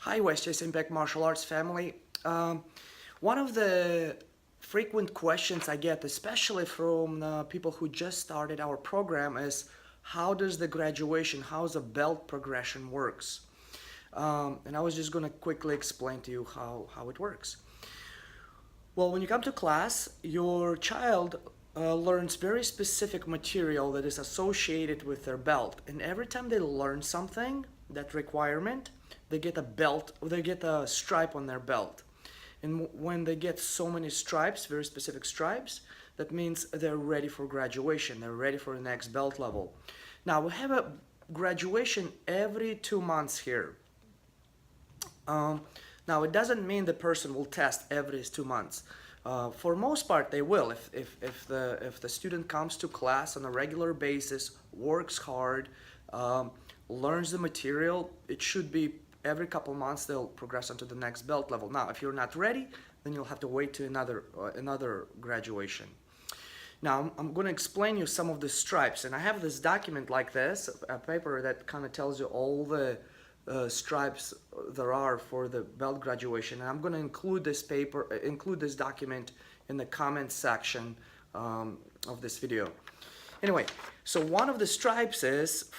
Hi, Westchase Impact Martial Arts family. One of the frequent questions I get, especially from people who just started our program, is how does the graduation, how's the belt progression works? And I was just going to quickly explain to you how it works. Well, when you come to class, your child learns very specific material that is associated with their belt. And every time they learn something, that requirement, they get a belt, or they get a stripe on their belt. And when they get so many stripes, very specific stripes, that means they're ready for graduation. They're ready for the next belt level. Now, we have a graduation every 2 months here. Now, it doesn't mean the person will test every 2 months. For most part, they will. If the student comes to class on a regular basis, works hard, learns the material, it should be every couple months they'll progress onto the next belt level. Now, if you're not ready, then you'll have to wait to another graduation. Now, I'm going to explain you some of the stripes, and I have this document like this, a paper that kind of tells you all the stripes there are for the belt graduation, and I'm going to include this document in the comments section of this video. Anyway, so one of the stripes is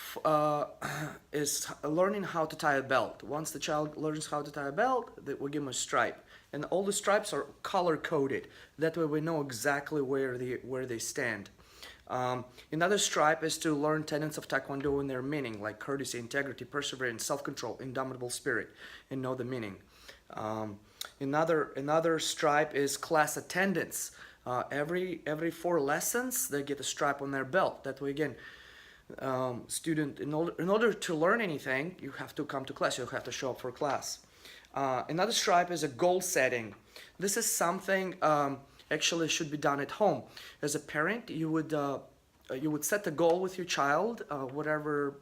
learning how to tie a belt. Once the child learns how to tie a belt, we give them a stripe, and all the stripes are color coded. That way, we know exactly where they stand. Another stripe is to learn tenets of Taekwondo and their meaning, like courtesy, integrity, perseverance, self-control, indomitable spirit, and know the meaning. Another stripe is class attendance. Every 4 lessons, they get a stripe on their belt. That way, again, student, in order to learn anything, you have to come to class. You have to show up for class. Another stripe is a goal setting. This is something actually should be done at home. As a parent, you would set a goal with your child, whatever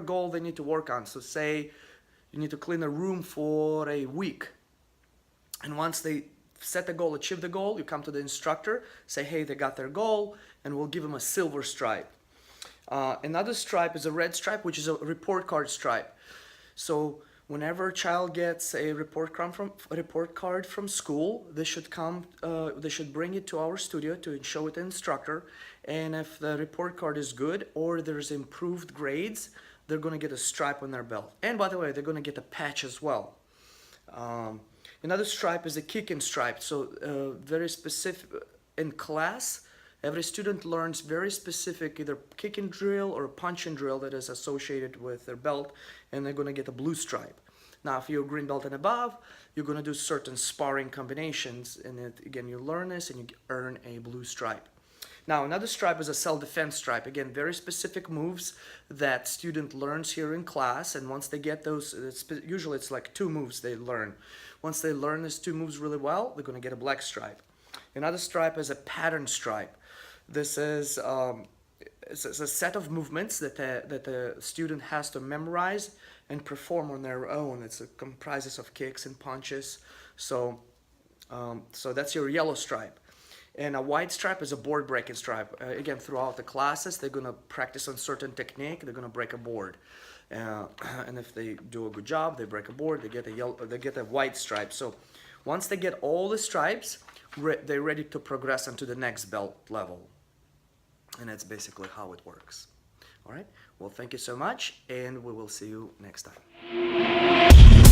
goal they need to work on. So say you need to clean a room for a week, and once they set the goal, achieve the goal, you come to the instructor, say, hey, they got their goal, and we'll give them a silver stripe. Another stripe is a red stripe, which is a report card stripe. So whenever a child gets a report card from school, they should bring it to our studio to show it to the instructor. And if the report card is good or there's improved grades, they're going to get a stripe on their belt. And by the way, they're going to get a patch as well. Another stripe is a kick-in stripe. So very specific in class. Every student learns very specific either kick-in drill or punch-in drill that is associated with their belt, and they're going to get a blue stripe. Now, if you're green belt and above, you're going to do certain sparring combinations, and again, you learn this and you earn a blue stripe. Now, another stripe is a self-defense stripe. Again, very specific moves that student learns here in class, and once they get those, usually it's like 2 moves they learn. Once they learn these 2 moves really well, they're going to get a black stripe. Another stripe is a pattern stripe. This is it's a set of movements that the student has to memorize and perform on their own. It comprises of kicks and punches. So that's your yellow stripe. And a white stripe is a board breaking stripe. Again, throughout the classes, they're going to practice on certain technique. They're going to break a board. And if they do a good job, they break a board, they get a white stripe. So once they get all the stripes, they're ready to progress into the next belt level. And that's basically how it works. All right. Well, thank you so much, and we will see you next time.